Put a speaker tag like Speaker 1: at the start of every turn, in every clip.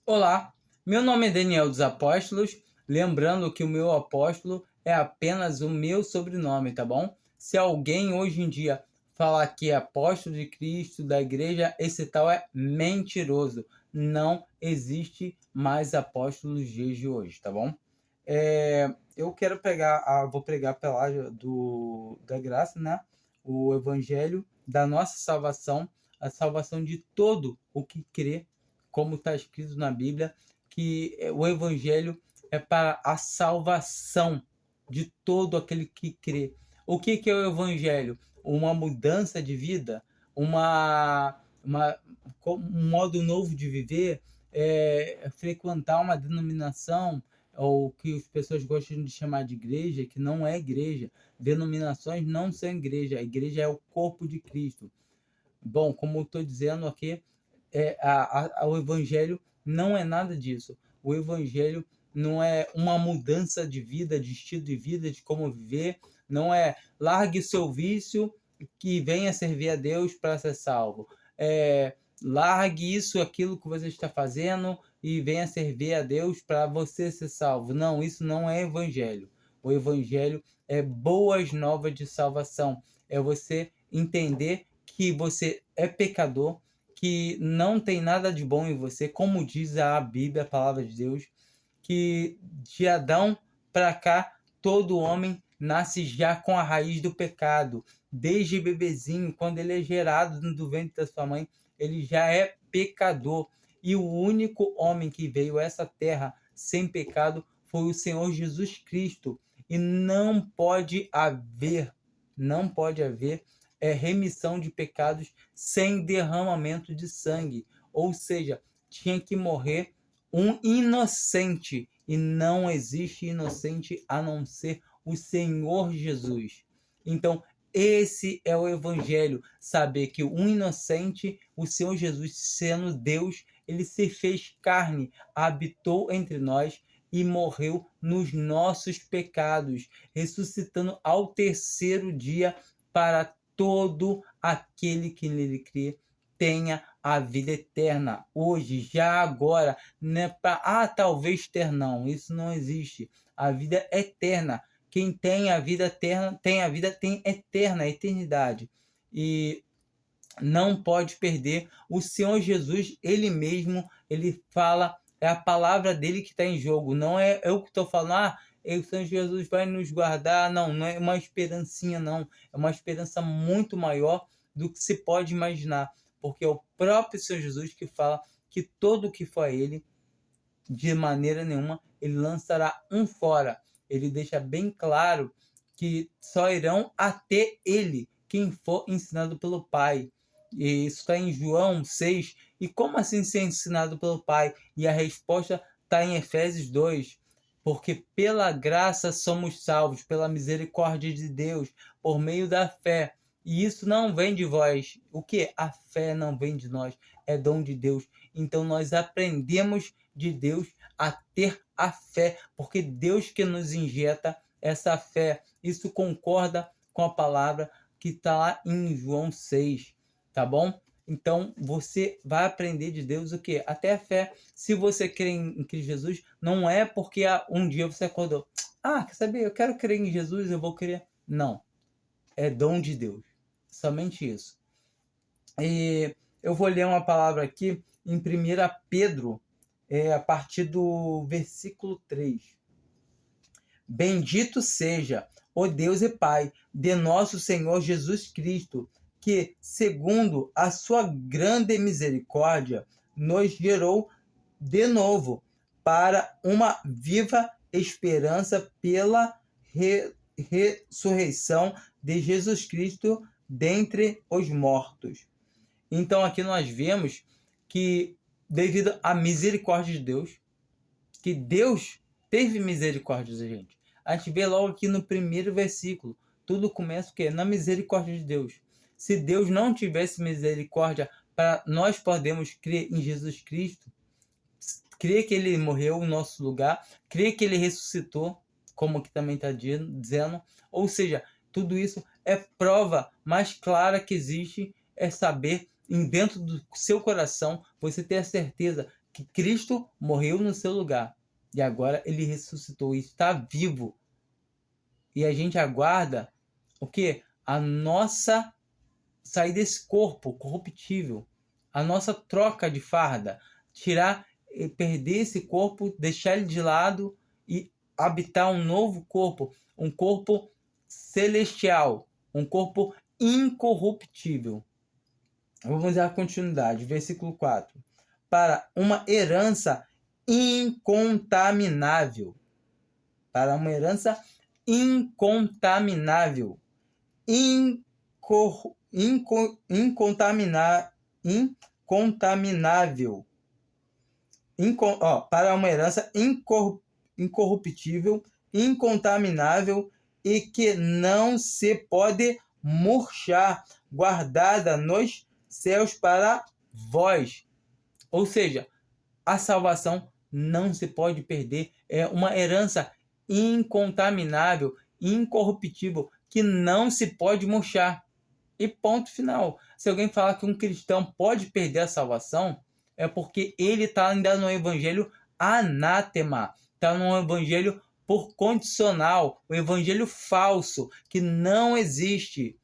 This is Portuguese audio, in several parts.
Speaker 1: Olá, meu nome é Daniel dos Apóstolos. Lembrando que o meu apóstolo é apenas o meu sobrenome, tá bom? Se alguém hoje em dia falar que é apóstolo de Cristo, da igreja, esse tal é mentiroso. Não existe mais apóstolos nos dias de hoje, tá bom? Eu quero vou pregar a palavra da graça, né? O evangelho da nossa salvação, a salvação de todo o que crê, como está escrito na Bíblia, que o evangelho é para a salvação de todo aquele que crê. O que é o evangelho? Uma mudança de vida, um modo novo de viver, frequentar uma denominação, ou que as pessoas gostam de chamar de igreja, que não é igreja. Denominações não são igreja. A igreja é o corpo de Cristo. Bom, como eu estou dizendo aqui, o evangelho não é nada disso. O evangelho não é uma mudança de vida, de estilo de vida, de como viver. Não é largue seu vício que venha servir a Deus para ser salvo. Largue isso, aquilo que você está fazendo e venha servir a Deus para você ser salvo. Não, isso não é evangelho. O evangelho é boas novas de salvação. É você entender que você é pecador, que não tem nada de bom em você, como diz a Bíblia, a palavra de Deus, que de Adão para cá todo homem nasce já com a raiz do pecado. Desde bebezinho, quando ele é gerado do ventre da sua mãe, ele já é pecador. E o único homem que veio a essa terra sem pecado foi o Senhor Jesus Cristo. E não pode haver remissão de pecados sem derramamento de sangue. Ou seja, tinha que morrer um inocente, e não existe inocente a não ser o Senhor Jesus. Então, esse é o evangelho, saber que um inocente, o Senhor Jesus, sendo Deus, ele se fez carne, habitou entre nós e morreu nos nossos pecados, ressuscitando ao terceiro dia para todo aquele que nele crê tenha a vida eterna, hoje, já agora, né? Talvez ter, não, isso não existe. A vida eterna, quem tem a vida eterna, tem eterna, a eternidade. E não pode perder. O Senhor Jesus, ele mesmo, ele fala, é a palavra dele que está em jogo, não é eu que estou falando, o Senhor Jesus vai nos guardar, não é uma esperancinha, não, é uma esperança muito maior do que se pode imaginar, porque é o próprio Senhor Jesus que fala que todo o que for a ele, de maneira nenhuma, ele lançará um fora. Ele deixa bem claro que só irão até ele quem for ensinado pelo Pai. E isso está em João 6. E como assim ser ensinado pelo Pai? E a resposta está em Efésios 2. Porque pela graça somos salvos, pela misericórdia de Deus, por meio da fé. E isso não vem de vós. O que? A fé não vem de nós, é dom de Deus. Então nós aprendemos de Deus a ter a fé, porque Deus que nos injeta essa fé. Isso concorda com a palavra que está lá em João 6, tá bom? Então você vai aprender de Deus o quê? Até a fé. Se você crê em Cristo Jesus, não é porque um dia você acordou, quer saber? Eu quero crer em Jesus, eu vou crer. Não, é dom de Deus. Somente isso. E eu vou ler uma palavra aqui em 1 Pedro, a partir do versículo 3. Bendito seja o Deus e Pai de nosso Senhor Jesus Cristo, que, segundo a sua grande misericórdia, nos gerou de novo para uma viva esperança pela ressurreição de Jesus Cristo dentre os mortos. Então aqui nós vemos que, devido à misericórdia de Deus, que Deus teve misericórdia da gente. A gente vê logo aqui no primeiro versículo. Tudo começa o quê? Na misericórdia de Deus. Se Deus não tivesse misericórdia, para nós podemos crer em Jesus Cristo, crer que ele morreu em nosso lugar, crer que ele ressuscitou, como aqui também está dizendo. Ou seja, tudo isso é prova mais clara que existe, é saber, dentro do seu coração, você ter a certeza que Cristo morreu no seu lugar e agora ele ressuscitou e está vivo. E a gente aguarda o quê? A nossa sair desse corpo corruptível, a nossa troca de farda, tirar, perder esse corpo, deixar ele de lado e habitar um novo corpo, um corpo celestial, um corpo incorruptível. Vamos dar continuidade, versículo 4. Para uma herança incontaminável. Para uma herança incontaminável. Incontaminável. Para uma herança incorruptível, incontaminável e que não se pode murchar, guardada nos céus para vós. Ou seja, a salvação não se pode perder. É uma herança incontaminável, incorruptível, que não se pode murchar. E ponto final. Se alguém falar que um cristão pode perder a salvação, é porque ele está ainda no evangelho anátema. Está no evangelho por condicional, o evangelho falso, que não existe.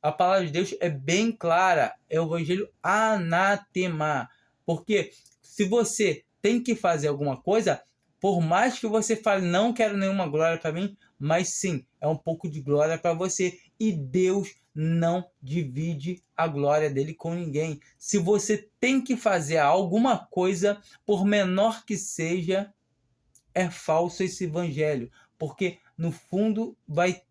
Speaker 1: A palavra de Deus é bem clara, é o evangelho anátema. Porque se você tem que fazer alguma coisa, por mais que você fale, não quero nenhuma glória para mim, mas sim, é um pouco de glória para você. E Deus não divide a glória dele com ninguém. Se você tem que fazer alguma coisa, por menor que seja, é falso esse evangelho, porque no fundo vai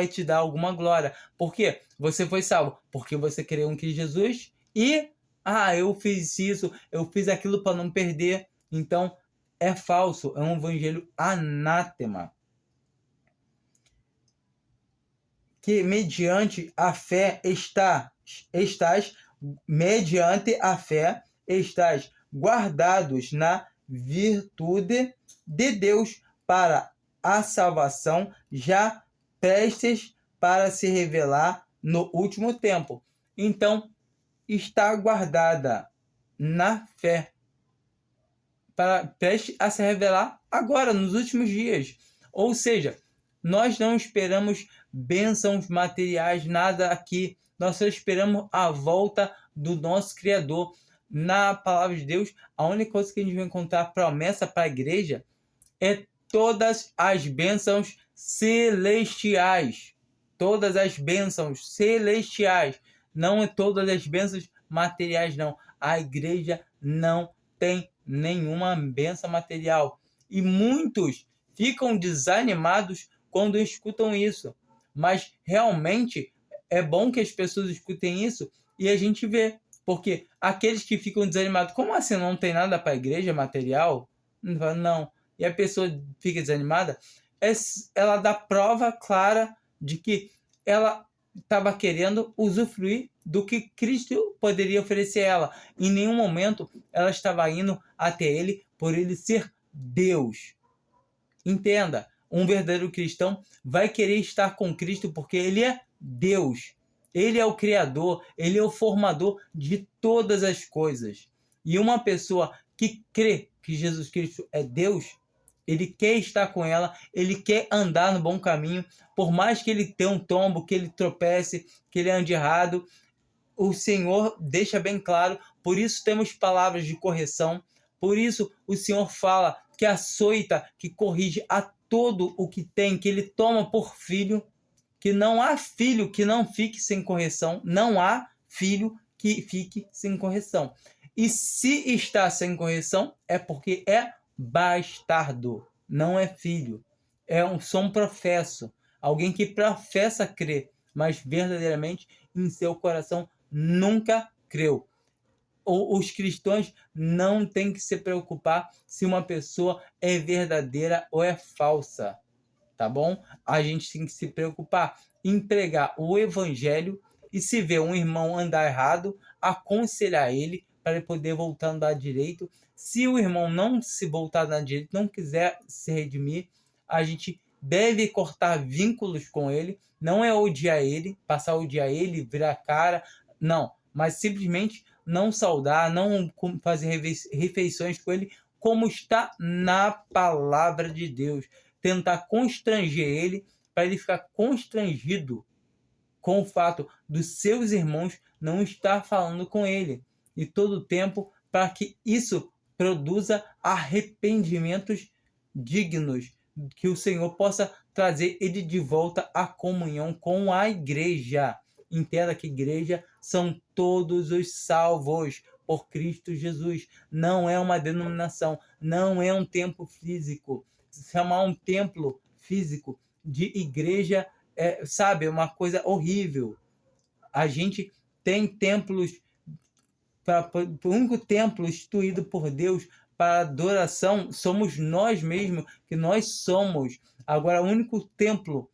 Speaker 1: te dar alguma glória. Por quê? Você foi salvo porque você creu em Cristo Jesus e eu fiz isso, eu fiz aquilo para não perder. Então é falso, é um evangelho anátema. Que mediante a fé mediante a fé estás guardados na virtude de Deus para a salvação, já prestes para se revelar no último tempo. Então, está guardada na fé, prestes a se revelar agora, nos últimos dias. Ou seja, nós não esperamos bênçãos materiais, nada aqui. Nós só esperamos a volta do nosso Criador. Na palavra de Deus, a única coisa que a gente vai encontrar promessa para a igreja é todas as bênçãos celestiais. Todas as bênçãos celestiais. Não é todas as bênçãos materiais, não. A igreja não tem nenhuma bênção material. E muitos ficam desanimados quando escutam isso. Mas realmente é bom que as pessoas escutem isso e a gente vê. Porque aqueles que ficam desanimados, como assim não tem nada para a igreja material? Não. E a pessoa fica desanimada, ela dá prova clara de que ela estava querendo usufruir do que Cristo poderia oferecer a ela. Em nenhum momento ela estava indo até ele por ele ser Deus. Entenda, um verdadeiro cristão vai querer estar com Cristo porque ele é Deus. Ele é o Criador, ele é o formador de todas as coisas. E uma pessoa que crê que Jesus Cristo é Deus, ele quer estar com ela, ele quer andar no bom caminho, por mais que ele tenha um tombo, que ele tropece, que ele ande errado, o Senhor deixa bem claro, por isso temos palavras de correção, por isso o Senhor fala que açoita, que corrige a todo o que tem, que ele toma por filho, que não há filho que não fique sem correção, não há filho que fique sem correção. E se está sem correção, é porque é bastardo, não é filho. É um professo, alguém que professa crer, mas verdadeiramente em seu coração nunca creu. Os cristãos não têm que se preocupar se uma pessoa é verdadeira ou é falsa. Tá bom? A gente tem que se preocupar em pregar o evangelho e se ver um irmão andar errado, aconselhar ele para ele poder voltar a andar direito. Se o irmão não se voltar a andar direito, não quiser se redimir, a gente deve cortar vínculos com ele. Não é odiar ele, passar a odiar ele, virar a cara. Não, mas simplesmente não saudar, não fazer refeições com ele, como está na palavra de Deus. Tentar constranger ele, para ele ficar constrangido com o fato dos seus irmãos não estar falando com ele. E todo o tempo para que isso produza arrependimentos dignos, que o Senhor possa trazer ele de volta à comunhão com a igreja. Entenda que igreja são todos os salvos por Cristo Jesus. Não é uma denominação, não é um templo físico. Chamar um templo físico de igreja sabe, é uma coisa horrível. A gente tem templos, o único templo instituído por Deus para adoração somos nós mesmos, que nós somos. Agora, o único templo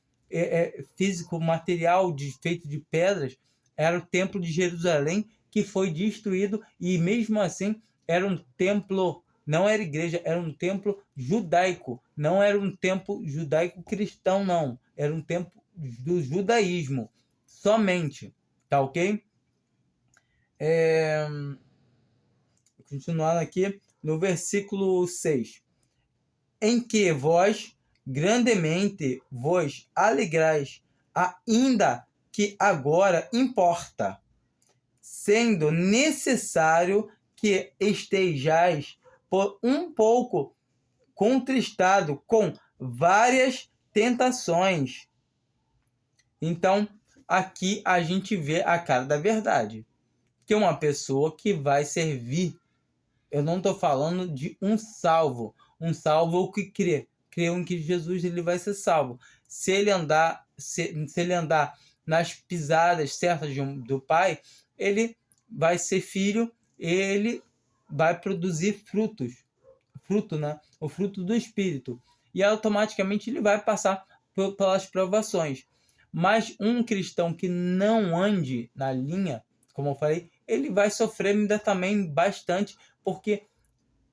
Speaker 1: físico, material, feito de pedras, era o templo de Jerusalém, que foi destruído, e mesmo assim era um templo, não era igreja, era um templo judaico, não era um templo judaico cristão, não, era um templo do judaísmo somente, tá ok? Continuando aqui no versículo 6. Em que vós grandemente vos alegrais, ainda que agora importa, sendo necessário que estejais por um pouco contristado com várias tentações. Então, aqui a gente vê a cara da verdade. Que uma pessoa que vai servir, eu não estou falando de um salvo que creu em que Jesus ele vai ser salvo. Se ele andar nas pisadas certas do Pai, ele vai ser filho, ele vai produzir fruto, né? O fruto do Espírito. E automaticamente ele vai passar pelas provações. Mas um cristão que não ande na linha, como eu falei, ele vai sofrer ainda também bastante, porque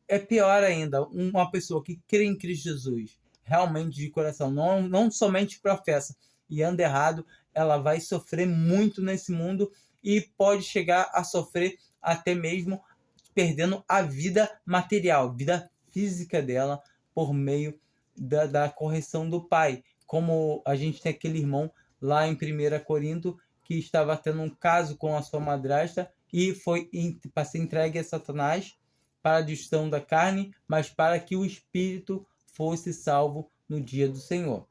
Speaker 1: é pior ainda, uma pessoa que crê em Cristo Jesus, realmente de coração, não somente professa e anda errado, ela vai sofrer muito nesse mundo e pode chegar a sofrer até mesmo perdendo a vida material, vida física dela, por meio da correção do pai. Como a gente tem aquele irmão lá em 1 Corinto, que estava tendo um caso com a sua madrasta e foi para ser entregue a Satanás para a destruição da carne, mas para que o espírito fosse salvo no dia do Senhor.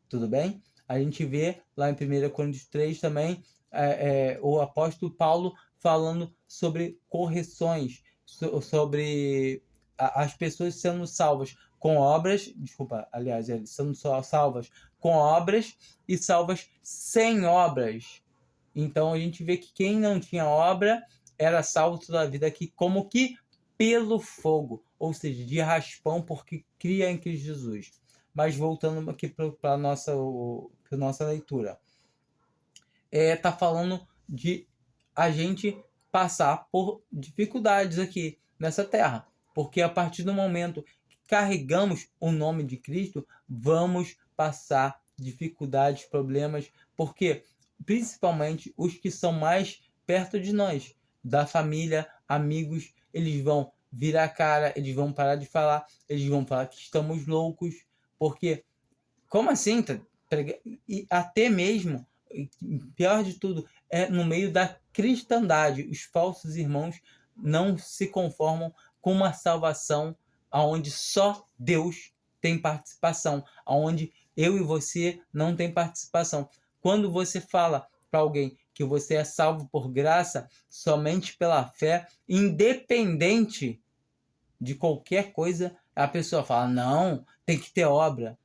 Speaker 1: Tudo bem? A gente vê lá em 1 Coríntios 3 também o apóstolo Paulo falando sobre correções, sobre as pessoas sendo salvas com obras, sendo só salvas com obras e salvas sem obras. Então a gente vê que quem não tinha obra era salvo toda a vida aqui, como que pelo fogo, ou seja, de raspão, porque cria em Cristo Jesus. Mas voltando aqui para a nossa leitura, tá falando de a gente passar por dificuldades aqui nessa terra, porque a partir do momento que carregamos o nome de Cristo, vamos passar dificuldades, problemas, porque principalmente os que são mais perto de nós, da família, amigos, eles vão virar a cara, eles vão parar de falar, eles vão falar que estamos loucos, porque como assim? E até mesmo, pior de tudo, no meio da cristandade, os falsos irmãos não se conformam com uma salvação onde só Deus tem participação, onde eu e você não tem participação. Quando você fala para alguém que você é salvo por graça, somente pela fé, independente de qualquer coisa, a pessoa fala, não, tem que ter obra.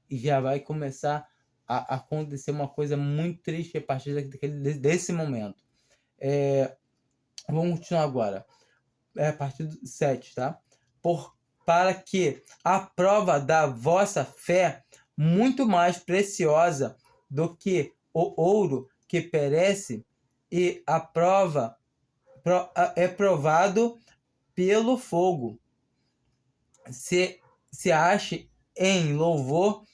Speaker 1: E já vai começar a acontecer uma coisa muito triste a partir desse momento. Vamos continuar agora. A partir do 7, tá? Para que a prova da vossa fé, muito mais preciosa do que o ouro que perece, e a prova é provado pelo fogo, se ache em louvor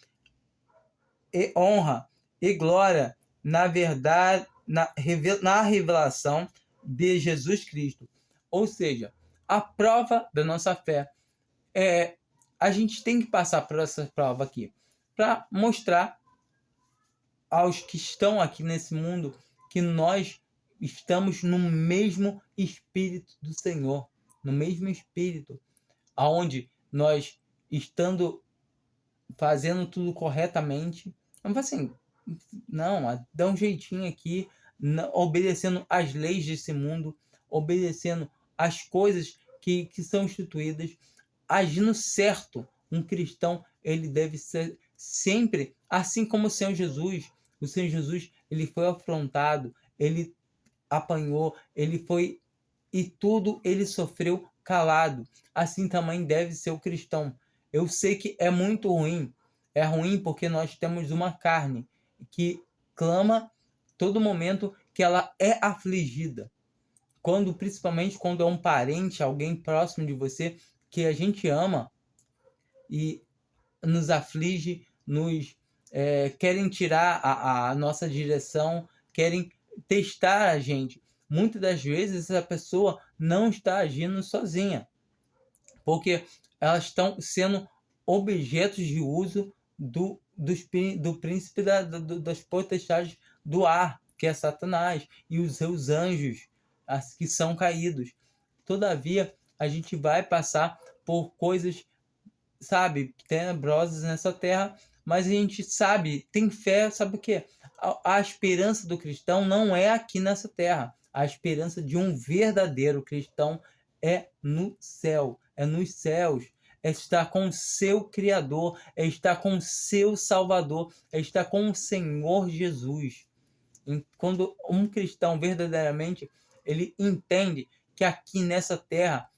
Speaker 1: e honra e glória na verdade, na revelação de Jesus Cristo. Ou seja, a prova da nossa fé a gente tem que passar por essa prova aqui para mostrar aos que estão aqui nesse mundo que nós estamos no mesmo Espírito do Senhor, no mesmo Espírito, aonde nós, estando fazendo tudo corretamente, vamos assim, não, dá um jeitinho aqui, obedecendo às leis desse mundo, obedecendo às coisas que são instituídas, agindo certo. Um cristão, ele deve ser sempre, assim como o Senhor Jesus. O Senhor Jesus, ele foi afrontado, ele apanhou, ele foi, e tudo ele sofreu calado. Assim também deve ser o cristão. Eu sei que é muito ruim. É ruim porque nós temos uma carne que clama todo momento que ela é afligida. Principalmente quando é um parente, alguém próximo de você, que a gente ama e nos aflige, querem tirar a nossa direção, querem testar a gente. Muitas das vezes essa pessoa não está agindo sozinha, porque elas estão sendo objetos de uso do príncipe das potestades do ar, que é Satanás, e os seus anjos, que são caídos. Todavia, a gente vai passar por coisas, sabe, tenebrosas nessa terra, mas a gente sabe, tem fé, sabe o quê? A esperança do cristão não é aqui nessa terra. A esperança de um verdadeiro cristão é no céu, é nos céus, é estar com o seu Criador, é estar com o seu Salvador, é estar com o Senhor Jesus. Quando um cristão verdadeiramente, ele entende que aqui nessa terra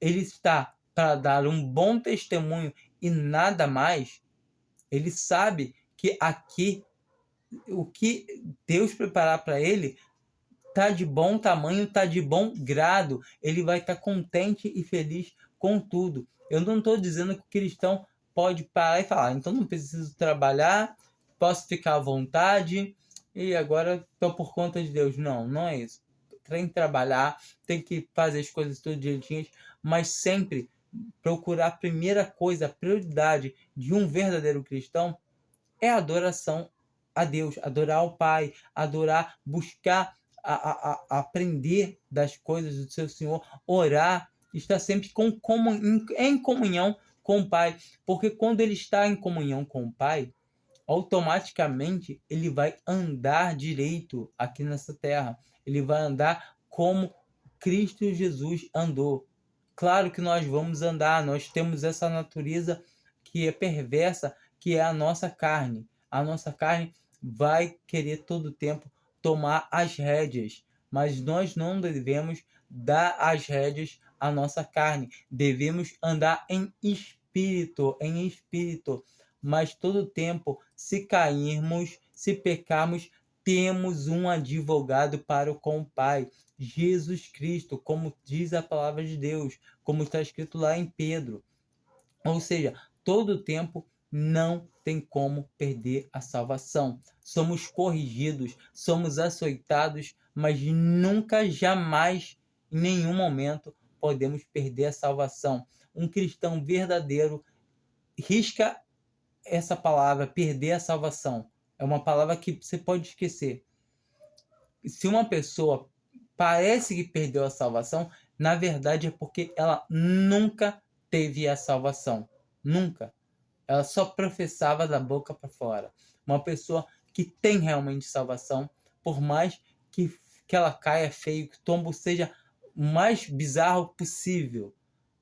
Speaker 1: ele está para dar um bom testemunho e nada mais, ele sabe que aqui o que Deus preparar para ele tá de bom tamanho, tá de bom grado. Ele vai estar contente e feliz com tudo. Eu não estou dizendo que o cristão pode parar e falar, então não preciso trabalhar, posso ficar à vontade e agora estou por conta de Deus. Não, não é isso. Tem que trabalhar, tem que fazer as coisas tudo direitinhas, mas sempre procurar a primeira coisa, a prioridade de um verdadeiro cristão é a adoração a Deus, adorar ao Pai, adorar, buscar aprender das coisas do seu Senhor, orar, estar sempre em comunhão com o Pai, porque quando ele está em comunhão com o Pai, automaticamente ele vai andar direito aqui nessa terra, ele vai andar como Cristo Jesus andou. Claro que nós vamos andar, nós temos essa natureza que é perversa, que é a nossa carne. A nossa carne vai querer todo o tempo tomar as rédeas, mas nós não devemos dar as rédeas à nossa carne. Devemos andar em espírito, mas todo o tempo, se cairmos, se pecarmos, temos um advogado para com o Pai, Jesus Cristo, como diz a palavra de Deus, como está escrito lá em Pedro. Ou seja, todo o tempo não tem como perder a salvação. Somos corrigidos, somos açoitados, mas nunca, jamais, em nenhum momento, podemos perder a salvação. Um cristão verdadeiro risca essa palavra, perder a salvação. É uma palavra que você pode esquecer. Se uma pessoa parece que perdeu a salvação, na verdade é porque ela nunca teve a salvação. Nunca. Ela só professava da boca para fora. Uma pessoa que tem realmente salvação, por mais que ela caia feio, que o tombo seja o mais bizarro possível,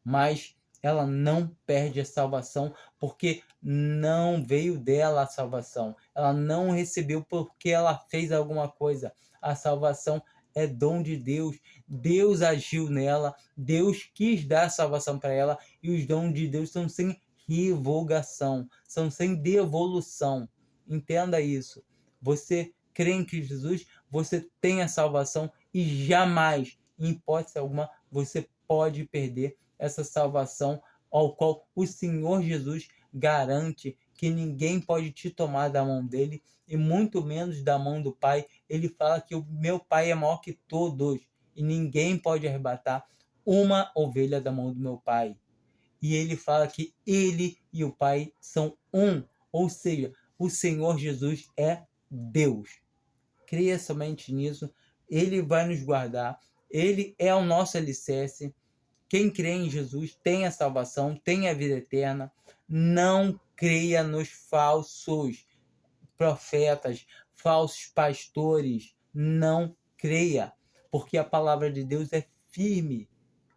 Speaker 1: mas ela não perde a salvação porque não veio dela a salvação. Ela não recebeu porque ela fez alguma coisa. A salvação é dom de Deus. Deus agiu nela, Deus quis dar a salvação para ela e os dons de Deus são sem revogação, são sem devolução. Entenda isso. Você crê em Cristo Jesus, você tem a salvação e jamais, em hipótese alguma, você pode perder essa salvação ao qual o Senhor Jesus garante que ninguém pode te tomar da mão dele e muito menos da mão do Pai. Ele fala que o meu Pai é maior que todos. e ninguém pode arrebatar uma ovelha da mão do meu Pai. E ele fala que ele e o Pai são um, ou seja, o Senhor Jesus é Deus. Creia somente nisso, ele vai nos guardar, ele é o nosso alicerce. Quem crê em Jesus tem a salvação, tem a vida eterna. Não creia nos falsos profetas, falsos pastores. Não creia, porque a palavra de Deus é firme,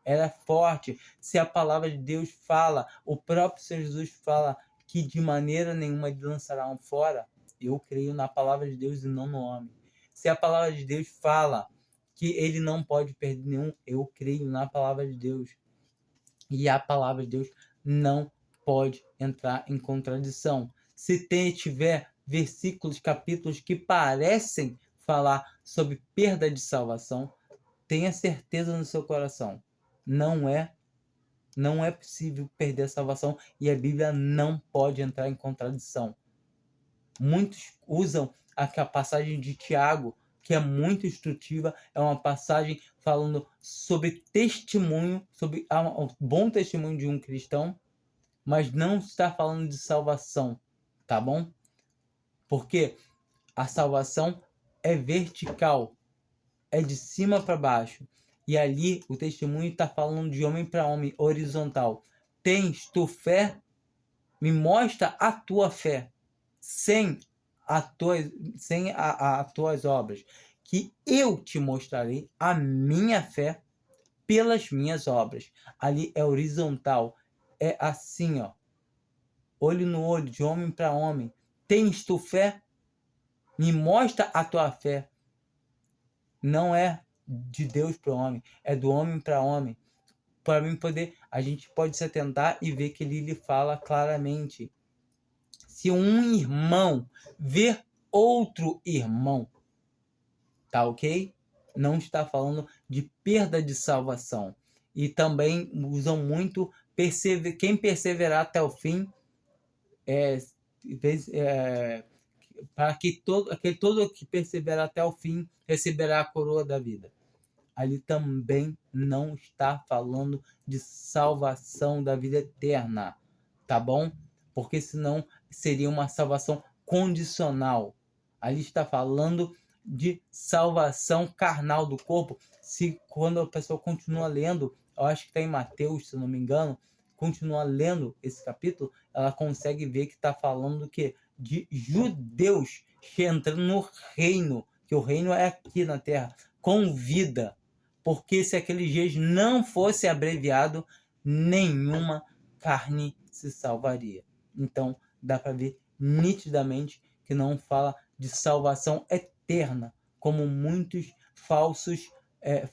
Speaker 1: ela é forte. Se a palavra de Deus fala, o próprio Senhor Jesus fala que de maneira nenhuma ele lançará um fora. Eu creio na palavra de Deus e não no homem. Se a palavra de Deus fala que ele não pode perder nenhum, eu creio na palavra de Deus. E a palavra de Deus não pode entrar em contradição. Se tiver versículos, capítulos que parecem falar sobre perda de salvação, tenha certeza no seu coração. Não é possível perder a salvação e a Bíblia não pode entrar em contradição. Muitos usam a passagem de Tiago, que é muito instrutiva, é uma passagem falando sobre testemunho, sobre o bom testemunho de um cristão, mas não está falando de salvação, tá bom? Porque a salvação é vertical, é de cima para baixo. E ali o testemunho está falando de homem para homem, horizontal. Tens tu fé? Me mostra a tua fé. Sem as tuas obras, que eu te mostrarei a minha fé pelas minhas obras. Ali é horizontal, é assim, ó, olho no olho, de homem para homem. Tens tu fé? Me mostra a tua fé. Não é de Deus para o homem, é do homem para homem. Para mim poder, a gente pode se atentar e ver que ele lhe fala claramente. Se um irmão ver outro irmão, tá ok? Não está falando de perda de salvação. E também usam muito quem perseverar até o fim, para que todo que perseverar até o fim receberá a coroa da vida. Ali também não está falando de salvação da vida eterna, tá bom? Porque senão seria uma salvação condicional. Ali está falando de salvação carnal do corpo. Se quando a pessoa continua lendo, eu acho que está em Mateus, se não me engano, continua lendo esse capítulo, ela consegue ver que está falando do quê? De judeus entrando no reino, que o reino é aqui na terra, com vida. Porque se aqueles dias não fosse abreviado, nenhuma carne se salvaria. Então, dá para ver nitidamente que não fala de salvação eterna, como muitos falsos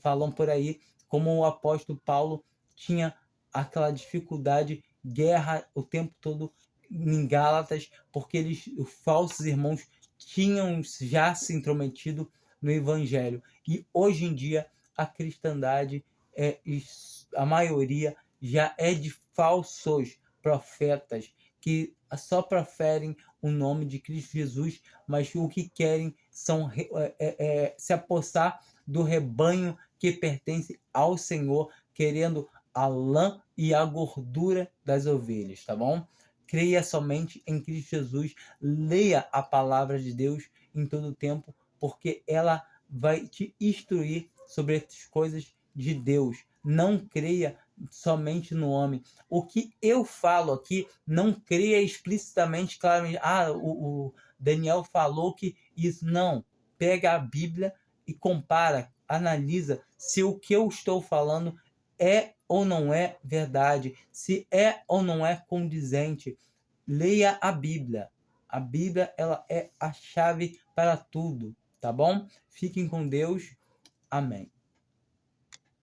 Speaker 1: falam por aí, como o apóstolo Paulo tinha aquela dificuldade, guerra o tempo todo em Gálatas, porque os falsos irmãos tinham já se intrometido no evangelho. E hoje em dia a cristandade, a maioria já é de falsos profetas que só proferem o nome de Cristo Jesus, mas o que querem são se apossar do rebanho que pertence ao Senhor, querendo a lã e a gordura das ovelhas, tá bom? Creia somente em Cristo Jesus, leia a palavra de Deus em todo o tempo, porque ela vai te instruir sobre as coisas de Deus. Não creia somente no homem. O que eu falo aqui, não creia explicitamente, claramente. O Daniel falou que isso. Não. Pega a Bíblia e compara, analisa se o que eu estou falando é ou não é verdade, se é ou não é condizente. Leia a Bíblia. A Bíblia, ela é a chave para tudo, tá bom? Fiquem com Deus. Amém.